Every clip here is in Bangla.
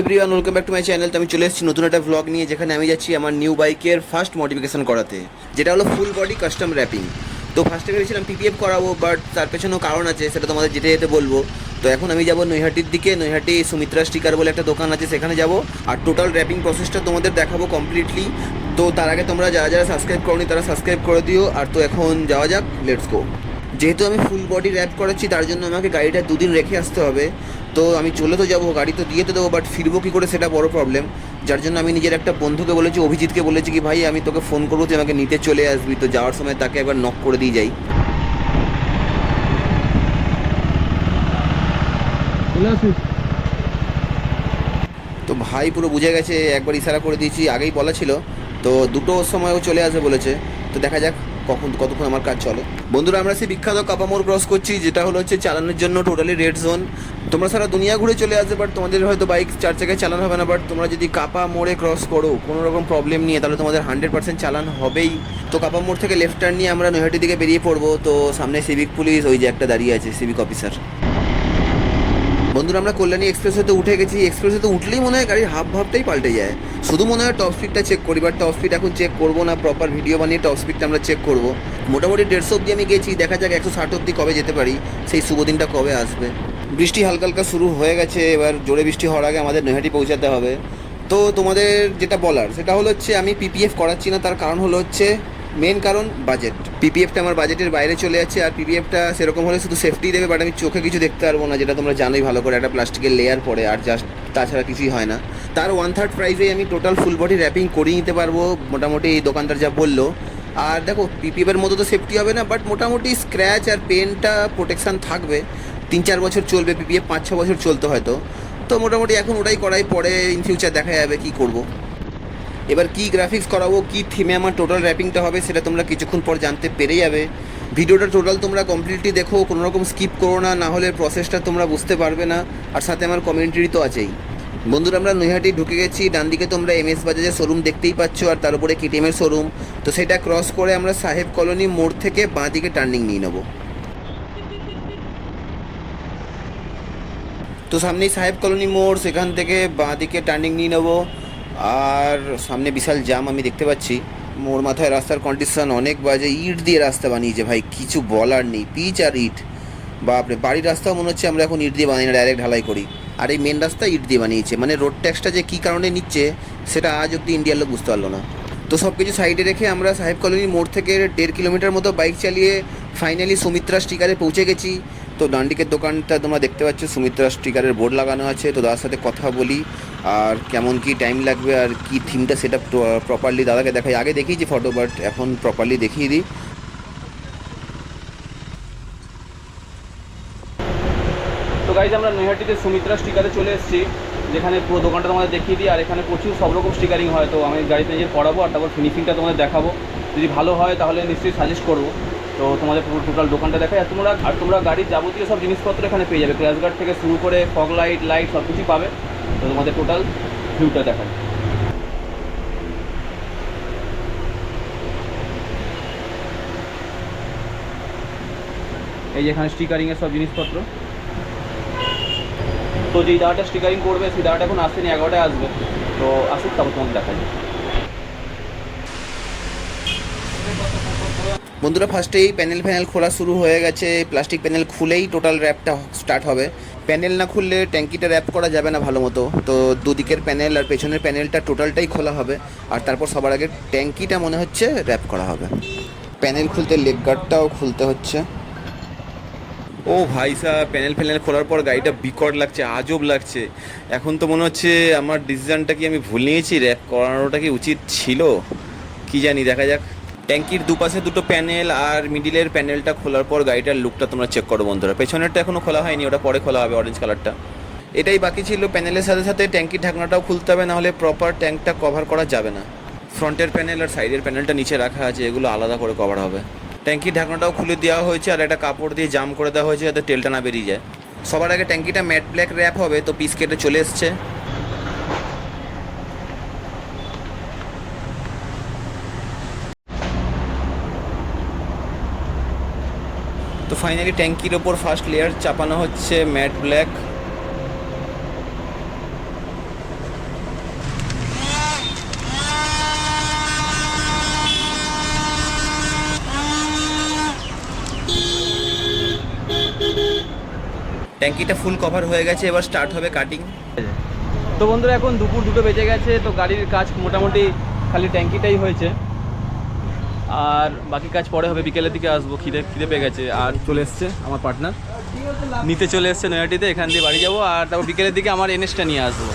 Everyone, welcome back to my channel. তো আমি চলে এসেছি নতুন একটা ভ্লগ নিয়ে, যেখানে আমি যাচ্ছি আমার নিউ বাইকের ফার্স্ট মডিফিকেশন করাতে, যেটা হলো ফুল বডি কাস্টম র্যাপিং। তো ফার্স্টে ভেবেছিলাম পিপিএফ করাবো, বাট তার পেছনেও কারণ আছে, সেটা তোমাদের যেতে যেতে বলবো। তো এখন আমি যাবো নৈহাটির দিকে। নৈহাটি সুমিত্রা স্টিকার বলে একটা দোকান আছে, সেখানে যাবো আর টোটাল র্যাপিং প্রসেসটা তোমাদের দেখাবো কমপ্লিটলি। তো তার আগে তোমরা যারা যারা সাবস্ক্রাইব করোনি তারা সাবস্ক্রাইব করে দিও। আর তো এখন যাওয়া যাক, লেটস গো। যেহেতু আমি ফুল বডি র্যাপ করাচ্ছি, তার জন্য আমাকে গাড়িটা দুদিন রেখে আসতে হবে। তো আমি চলে তো যাবো, গাড়ি তো দিয়ে তো দেবো, বাট ফিরবো কী করে সেটা বড় প্রবলেম। যার জন্য আমি নিজের একটা বন্ধুকে বলেছি, অভিজিৎকে বলেছি কি, ভাই আমি তোকে ফোন করবো, তুই আমাকে নিতে চলে আসবি। তো যাওয়ার সময় তাকে একবার নক করে দিয়ে যাই। তো ভাই পুরো বুঝে গেছে, একবার ইশারা করে দিয়েছি, আগেই বলা ছিল। তো দুটোর সময় ও চলে আসবে বলেছে। তো দেখা যাক কতক্ষণ আমার কাজ চলে। বন্ধুরা, আমরা সেই বিখ্যাত কাপা মোড় ক্রস করছি, যেটা হলো হচ্ছে চালানোর জন্য টোটালি রেড জোন। তোমরা সারা দুনিয়া ঘুরে চলে আসবে, বাট তোমাদের হয়তো বাইক চার চাকায় চালানো হবে না। বাট তোমরা যদি কাপা মোড়ে ক্রস করো কোনো রকম প্রবলেম নিয়ে, তাহলে তোমাদের 100% চালান হবেই। তো কাপা মোড় থেকে লেফট টার্ন নিয়ে আমরা নৈহাটির দিকে বেরিয়ে পড়বো। তো সামনে সিভিক পুলিশ, ওই যে একটা দাঁড়িয়ে আছে সিভিক অফিসার। বন্ধুরা, আমরা কল্যাণী এক্সপ্রেসওয়েতে উঠে গেছি। এক্সপ্রেসওয়েতে উঠলেই মনে হয় গাড়ির হাফ ভাবটাই পাল্টে যায়। শুধু মনে হয় টপ স্পিডটা চেক করি, বাট টপ স্পিড এখন চেক করবো না, প্রপার ভিডিও বানিয়ে টপ স্পিডটা আমরা চেক করবো। মোটামুটি 150 অব্দি আমি গেছি, দেখা যাক 160 অব্দি কবে যেতে পারি, সেই শুভ দিনটা কবে আসবে। বৃষ্টি হালকা হালকা শুরু হয়ে গেছে, এবার জোরে বৃষ্টি হওয়ার আগে আমাদের নৈহাটি পৌঁছাতে হবে। তো তোমাদের যেটা বলার সেটা হলো হচ্ছে, আমি পিপিএফ করাচ্ছি না, তার কারণ হলো হচ্ছে, মেন কারণ বাজেট। পিপিএফটা আমার বাজেটের বাইরে চলে যাচ্ছে। আর পিপিএফটা সেরকম হলে শুধু সেফটি দেবে, বাট আমি চোখে কিছু দেখতে পারবো না, যেটা তোমরা জানোই ভালো করে, একটা প্লাস্টিকের লেয়ার পড়ে আর জাস্ট, তাছাড়া কিছুই হয় না। তার 1/3 প্রাইসে আমি টোটাল ফুল বডি র্যাপিং করিয়ে নিতে পারবো, মোটামুটি এই দোকানদার যা বললো। আর দেখো, পিপিএফের মতো তো সেফটি হবে না, বাট মোটামুটি স্ক্র্যাচ আর পেনটা প্রোটেকশান থাকবে। 3-4 বছর চলবে, পিপিএফ 5-6 বছর চলতে হয়তো। তো মোটামুটি এখন ওটাই করাই, পরে ইন ফিউচার দেখা যাবে কী করবো। এবার কি গ্রাফিক্স করাবো, কি থিমে আমার টোটাল র্যাপিংটা হবে, সেটা তোমরা কিছুক্ষণ পর জানতে পেরে যাবে। ভিডিওটা টোটাল তোমরা কমপ্লিটলি দেখো, কোনো রকম স্কিপ করো না, না হলে প্রসেসটা তোমরা বুঝতে পারবে না। আর সাথে আমার কমেন্টারি তো আছেই। বন্ধুরা, আমরা নৈহাটি ঢুকে গেছি। ডান দিকে তোমরা এমএস বাজাজের শোরুম দেখতেই পাচ্ছ, আর তার উপরে কেটিএমের শোরুম। তো সেটা ক্রস করে আমরা সাহেব কলোনি মোড় থেকে বাঁ দিকে টার্নিং নিয়ে নেবো। তো সামনেই সাহেব কলোনি মোড়, সেখান থেকে বাঁ দিকে টার্নিং নিয়ে নেবো। আর সামনে বিশাল জাম আমি দেখতে পাচ্ছি। মোড় মাথায় রাস্তার কন্ডিশন অনেক বাজে, ইট দিয়ে রাস্তা বানিয়েছে ভাই, কিছু বলার নেই। পিচ আর ইট, বাপরে। বাড়ির রাস্তাও মনে হচ্ছে আমরা এখন ইট দিয়ে বানাই না, ডাইরেক্ট ঢালাই করি। আর এই মেন রাস্তা ইট দিয়ে বানিয়েছে, মানে রোড ট্যাক্সটা যে কী কারণে নিচ্ছে, সেটা আজ অব্দি ইন্ডিয়ার লোক বুঝতে পারলো না। তো সব কিছু সাইডে রেখে আমরা সাহেব কলোনি মোড় থেকে 1.5 কিলোমিটার মতো বাইক চালিয়ে ফাইনালি সুমিত্রা স্টিকারে পৌঁছে গেছি। তো ডান্ডিকের দোকানটা তোমরা দেখতে পাচ্ছ, সুমিত্রা স্টিকারের বোর্ড লাগানো আছে। তো দাদার সাথে কথা বলি, আর কেমন কি টাইম লাগবে আর কি থিমটা, সেটা প্রপারলি দাদাকে দেখাই। আগে দেখিয়েছি ফটো, বাট এখন প্রপারলি দেখিয়ে দিই। তো গাইজ, আমরা নৈহাটিতে সুমিত্রা স্টিকারে চলে এসেছি, যেখানে পুরো দোকানটা তোমাদের দেখিয়ে দিই। আর এখানে প্রচুর সব রকম স্টিকারিং হয়। তো আমি গাড়িতে নিজে করাবো, আর তারপর ফিনিশিংটা তোমাদের দেখাবো। যদি ভালো হয় তাহলে নিশ্চয়ই সাজেস্ট করবো। তো তোমাদের পুরো টোটাল দোকানটা দেখাই। আর তোমরা গাড়ির যাবতীয় সব জিনিসপত্র এখানে পেয়ে যাবে, ক্র্যাশ গার্ড থেকে শুরু করে ফগ লাইট সব কিছুই পাবে। তো তোমাদের টোটাল ভিউটা দেখাই। এই যে এখানে স্টিকারিংয়ের সব জিনিসপত্র। তো যেই দাঁড়াটা স্টিকারিং করবে, সেই দাঁড়াটা এখন আসেনি, 11টায় আসবে। তো আসুক, তারপর তোমাকে দেখা যায়। বন্ধুরা, ফার্স্টেই প্যানেল খোলা শুরু হয়ে গেছে। প্লাস্টিক প্যানেল খুলেই টোটাল র্যাপটা স্টার্ট হবে। প্যানেল না খুললে ট্যাঙ্কিটা র্যাপ করা যাবে না ভালো মতো। তো দুদিকের প্যানেল আর পেছনের প্যানেলটা টোটালটাই খোলা হবে। আর তারপর সবার আগে ট্যাঙ্কিটা মনে হচ্ছে র্যাপ করা হবে। প্যানেল খুলতে লেগ গার্ডটাও খুলতে হচ্ছে। ও ভাই সাহেব, প্যানেল খোলার পর গাড়িটা বিকট লাগছে, আজব লাগছে। এখন তো মনে হচ্ছে আমার ডিসিশনটা কি আমি ভুল নিয়েছি, র্যাপ করানোটা কি উচিত ছিল, কি জানি, দেখা যাক। ট্যাঙ্কির দুপাশে দুটো প্যানেল আর মিডিলের প্যানেলটা খোলার পর গাড়িটার লুকটা তোমরা চেক করো বন্ধুরা। পেছনেরটা এখনও খোলা হয়নি, ওটা পরে খোলা হবে, অরেঞ্জ কালারটা। এটাই বাকি ছিল। প্যানেলের সাথে সাথে ট্যাঙ্কির ঢাকনাটাও খুলতে হবে, নাহলে প্রপার ট্যাঙ্কটা কভার করা যাবে না। ফ্রন্টের প্যানেল আর সাইডের প্যানেলটা নিচে রাখা আছে, এগুলো আলাদা করে কভার হবে। ট্যাঙ্কির ঢাকনাটাও খুলে দেওয়া হয়েছে, আর একটা কাপড় দিয়ে জাম করে দেওয়া হয়েছে যাতে তেলটা না বেরিয়ে যায়। সবার আগে ট্যাঙ্কিটা ম্যাট ব্ল্যাক র্যাপ হবে। তো পিস কেটে চলে এসছে। তো ফাইনালি ট্যাঙ্কির ওপর ফার্স্ট লেয়ার চাপানো হচ্ছে ম্যাট ব্ল্যাক। ট্যাঙ্কিটা ফুল কভার হয়ে গেছে, এবার স্টার্ট হবে কাটিং। তো বন্ধুরা এখন দুপুর 2টো বেজে গেছে, তো গাড়ির কাজ মোটামুটি খালি ট্যাঙ্কিটাই হয়েছে, আর বাকি কাজ পরে হবে। বিকেলের দিকে আসবো, খিদে পেয়ে গেছে। আর চলে এসছে আমার পার্টনার, নিতে চলে এসছে নৈহাটিতে, এখান দিয়ে বাড়ি যাবো। আর তারপর বিকেলের দিকে আমার এনএসটা নিয়ে আসবো।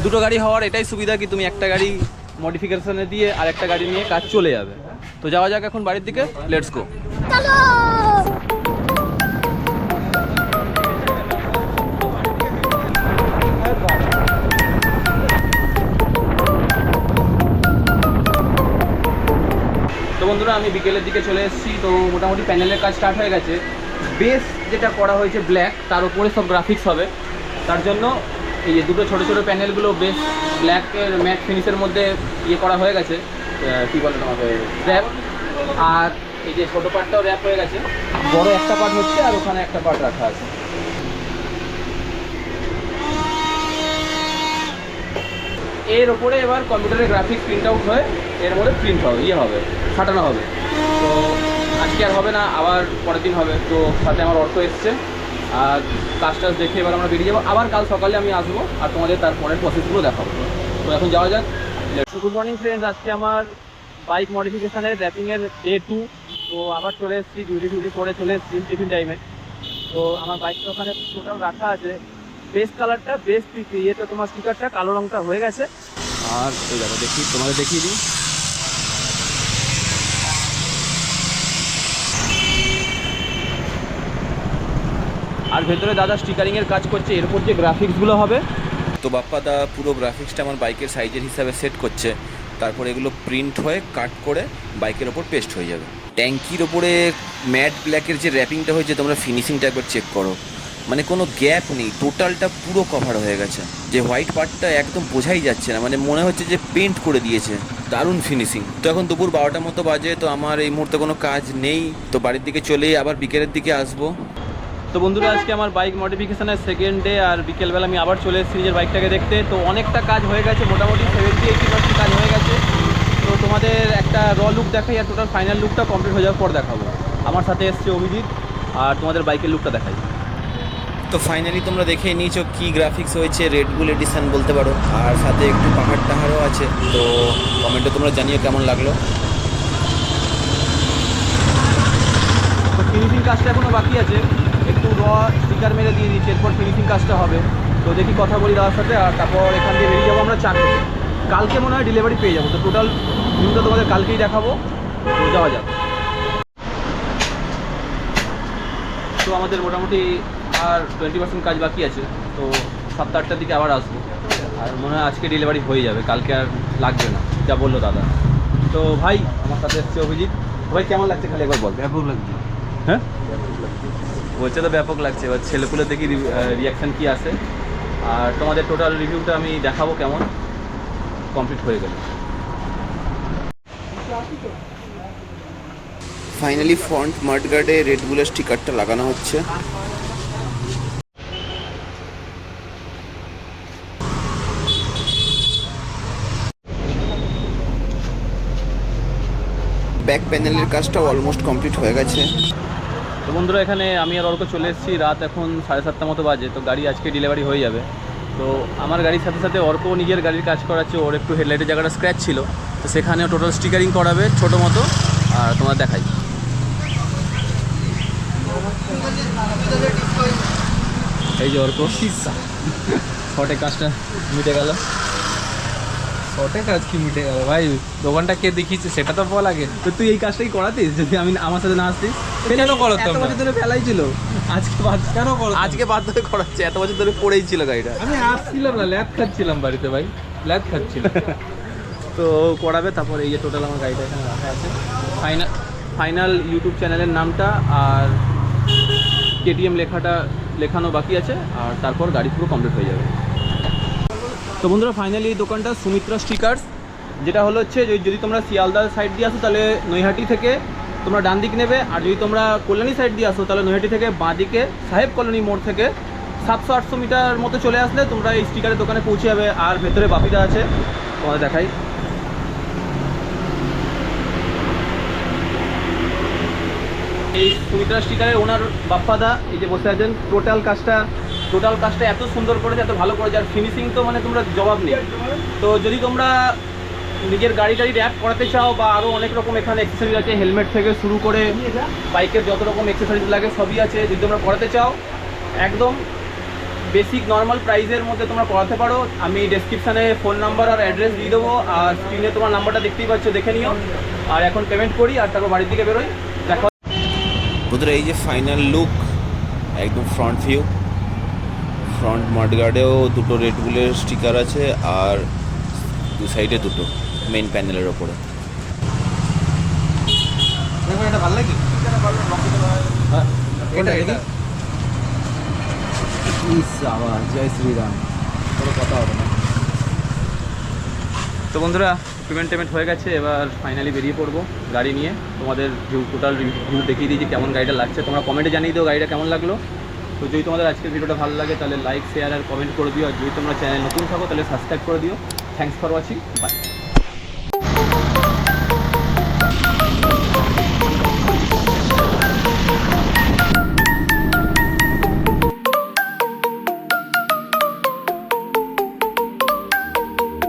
দুটো গাড়ি হওয়ার এটাই সুবিধা কি তুমি একটা গাড়ি মডিফিকেশনে দিয়ে আর একটা গাড়ি নিয়ে কাজ চলে যাবে। তো যাওয়া যাক এখন বাড়ির দিকে, লেটস গো। তো বন্ধুরা আমি বিকেলের দিকে চলে এসেছি। তো মোটামুটি প্যানেলের কাজ স্টার্ট হয়ে গেছে। বেস যেটা করা হয়েছে ব্ল্যাক, তার উপরে সব গ্রাফিক্স হবে। তার জন্য এই যে দুটো ছোটো ছোটো প্যানেলগুলো বেস ব্ল্যাকের ম্যাট ফিনিশের মধ্যে ইয়ে করা হয়ে গেছে, কী বলে তোমাকে, র্যাপ। আর এই যে ছোটো পার্টটাও র্যাপ হয়ে গেছে, বড় একটা পার্ট হচ্ছে আর ওখানে একটা পার্ট রাখা আছে। এর ওপরে এবার কম্পিউটারের গ্রাফিক্স প্রিন্ট আউট হয়ে এর মধ্যে প্রিন্ট হবে, হবে ফাটানো হবে। তো আজকে আর হবে না, আবার পরের দিন হবে। তো সাথে আমার অর্থ এসছে, আর কাজটা দেখে এবার আমরা বেরিয়ে যাবো। আবার কাল সকালে আমি আসবো আর তোমাদের তারপরের প্রসেসগুলো দেখাবো। তো এখন যাওয়া যাক। গুড মর্নিং ফ্রেন্ডস, আজকে আমার বাইক মডিফিকেশানের র্যাপিংয়ের ডে 2। তো আবার চলে এসেছি, ডিউটি করে চলে এসেছি টিফিন টাইমে। তো আমার বাইকটা ওখানে টোটাল রাখা আছে। বেস্ট কালারটা, বেস্ট ইয়েটা তোমার স্টিকারটা কালো রঙটা হয়ে গেছে। আর এই দেখো, দেখি তোমাদের দেখিয়ে দিই। আর ভেতরে দাদা স্টিকারিংয়ের কাজ করছে, এর উপর যে গ্রাফিক্সগুলো হবে। তো বাপ্পাদা পুরো গ্রাফিক্সটা আমার বাইকের সাইজের হিসাবে সেট করছে, তারপর এগুলো প্রিন্ট হয়ে কাট করে বাইকের ওপর পেস্ট হয়ে যাবে। ট্যাঙ্কির ওপরে ম্যাট ব্ল্যাকের যে র্যাপিংটা হয়েছে, তোমরা ফিনিশিংটা একবার চেক করো, মানে কোনো গ্যাপ নেই, টোটালটা পুরো কভার হয়ে গেছে। যে হোয়াইট পার্টটা একদম বোঝাই যাচ্ছে না, মানে মনে হচ্ছে যে পেন্ট করে দিয়েছে, দারুণ ফিনিশিং। তো এখন দুপুর 12টার মতো বাজে, তো আমার এই মুহূর্তে কোনো কাজ নেই, তো বাড়ির দিকে চলে আবার বিকেলের দিকে আসবো। তো বন্ধুরা আজকে আমার বাইক মডিফিকেশনের সেকেন্ড ডে, আর বিকেলবেলা আমি আবার চলে এসেছি নিজের বাইকটাকে দেখতে। তো অনেকটা কাজ হয়ে গেছে, মোটামুটি 70-80% কাজ হয়ে গেছে। তো তোমাদের একটা লুক দেখাই, আর টোটাল ফাইনাল লুকটা কমপ্লিট হয়ে যাওয়ার পর দেখাবো। আমার সাথে এসছে অভিজিৎ, আর তোমাদের বাইকের লুকটা দেখাই। তো ফাইনালি তোমরা দেখে নিয়েছো কি গ্রাফিক্স হয়েছে, রেড বুল এডিশন বলতে পারো, আর সাথে একটু পাহাড় টাহাড়ও আছে। তো কমেন্টে তোমরা জানিও কেমন লাগলো। তো ফিনিশিং কাজটা এখনও বাকি আছে, একটু স্টিকার মেরে দিয়ে দিচ্ছি, এরপর ফিনিশিং কাজটা হবে। তো দেখি কথা বলি দাদার সাথে, আর তারপর এখান দিয়ে বেরিয়ে যাবো আমরা চাকরি। কালকে মনে হয় ডেলিভারি পেয়ে যাবো। তো টোটাল ভিউটা তোমাদের কালকেই দেখাবো। তো যাওয়া যাক। তো আমাদের মোটামুটি আর 20% কাজ বাকি আছে। তো 7-8টার দিকে আবার আসবো, আর মনে হয় আজকে ডেলিভারি হয়ে যাবে, কালকে আর লাগবে না, যা বললো দাদা। তো ভাই আমার সাথে এসছে অভিজিৎ। ভাই কেমন লাগছে খালি একবার বল। ব্যাপক লাগছে। হ্যাঁ বলছে তো ব্যাপক লাগছে, এবার ছেলেপুলে দেখি রিয়াকশান কী আসে। আর তোমাদের টোটাল রিভিউটা আমি দেখাবো কেমন কমপ্লিট হয়ে গেল। ফাইনালি ফ্রন্ট মাডগার্ডে রেড বুলের স্টিকারটা লাগানো হচ্ছে। ব্যাক প্যানেলের কাজটা অলমোস্ট কমপ্লিট হয়ে গেছে। তো বন্ধুরা এখানে আমি আর অর্ক চলে এসেছি, রাত এখন 7:30 মতো বাজে। তো গাড়ি আজকে ডেলিভারি হয়ে যাবে। তো আমার গাড়ির সাথে সাথে অর্কও নিজের গাড়ির কাজ করাচ্ছে, ওর একটু হেডলাইটের জায়গাটা স্ক্র্যাচ ছিল, তো সেখানেও টোটাল স্টিকারিং করাবে ছোটো মতো। আর তোমার দেখাই, এই যে অর্ক শর্টে কাজটা মিটে গেল। শর্টে কাজ কি মিটে গেল ভাই, দোকানটা কে দেখিয়েছে সেটা তো বল আগে। তো তুই এই কাজটাই করাতিস যদি আমি আমার সাথে না আসতিস? কেন করাতাম না? এত বছর ধরে ফেলাই ছিল, আজকে কেন করো? আজকে বাদ ধরে করাচ্ছে, এত বছর ধরে পড়েই ছিল গাড়িটা। আমি আসছিলাম না, ল্যাদ খাচ্ছিলাম বাড়িতে ভাই, ল্যাদ খাচ্ছিলাম। তো করাবে। তারপরে এই যে টোটাল আমার গাড়িটা এখানে রাখা আছে। ফাইনাল ইউটিউব চ্যানেলের নামটা আর কেটিএম লেখানো বাকি আছে, আর তারপর গাড়ি পুরো কমপ্লিট হয়ে যাবে। তো বন্ধুরা ফাইনালি এই দোকানটা সুমিত্রা স্টিকার্স, যেটা হলো হচ্ছে যদি তোমরা শিয়ালদা সাইড দিয়ে আসো তাহলে নৈহাটি থেকে তোমরা ডান দিক নেবে, আর যদি তোমরা কল্যাণী সাইড দিয়ে আসো তাহলে নৈহাটি থেকে বাঁ দিকে সাহেব কলোনি মোড় থেকে 700-800 মিটার মতো চলে আসলে তোমরা এই স্টিকারের দোকানে পৌঁছে যাবে। আর ভেতরে বাপিদা আছে, তোমাদের দেখাই। এই সুমিত্রা স্টিকারের ওনার বাপ্পাদা এই যে বসে আছেন, টোটাল কাজটা টোটাল কাজটা এত সুন্দর করেছে, এত ভালো করেছে, আর ফিনিশিং তো মানে তোমরা জবাব নেই। তো যদি তোমরা নিজের গাড়ি র্যাপ করাতে চাও বা আরও অনেক রকম এখানে অ্যাক্সেসরিজ আছে, হেলমেট থেকে শুরু করে বাইকের যত রকম অ্যাক্সেসরিজ লাগে সবই আছে। যদি তোমরা করাতে চাও একদম বেসিক নর্মাল প্রাইসের মধ্যে তোমরা করাতে পারো। আমি ডেসক্রিপশানে ফোন নাম্বার আর অ্যাড্রেস দিয়ে দেবো, আর স্ক্রিনে তোমার নাম্বারটা দেখতেই পাচ্ছ, দেখে নিও। আর এখন পেমেন্ট করি আর তারপর বাড়ির দিকে বেরোই। দেখো বন্ধুরা, এই যে ফাইনাল লুক, একদম ফ্রন্ট ভিউ। ফ্রন্ট মাডগার্ডেও দুটো রেড বুলের স্টিকার আছে, আর দু সাইডে দুটো মেইন প্যানেলের ওপরে। এটা ভালো লাগে, এটা এটা জয় শ্রীরাম, কোনো কথা হবে না। তো বন্ধুরা, পেমেন্ট হয়ে গেছে, এবার ফাইনালি বেরিয়ে পড়বো গাড়ি নিয়ে। তোমাদের টোটাল রিভিউ দেখিয়ে দিয়েছি কেমন গাড়িটা লাগছে। তোমরা কমেন্টে জানিয়ে দিও গাড়িটা কেমন লাগলো। তো যদি তোমাদের আজকের ভিডিওটা ভালো লাগে তাহলে লাইক, শেয়ার আর কমেন্ট করে দিও। আর যদি তোমরা চ্যানেল নতুন থাকো তাহলে সাবস্ক্রাইব করে দিও। Thanks for watching, by.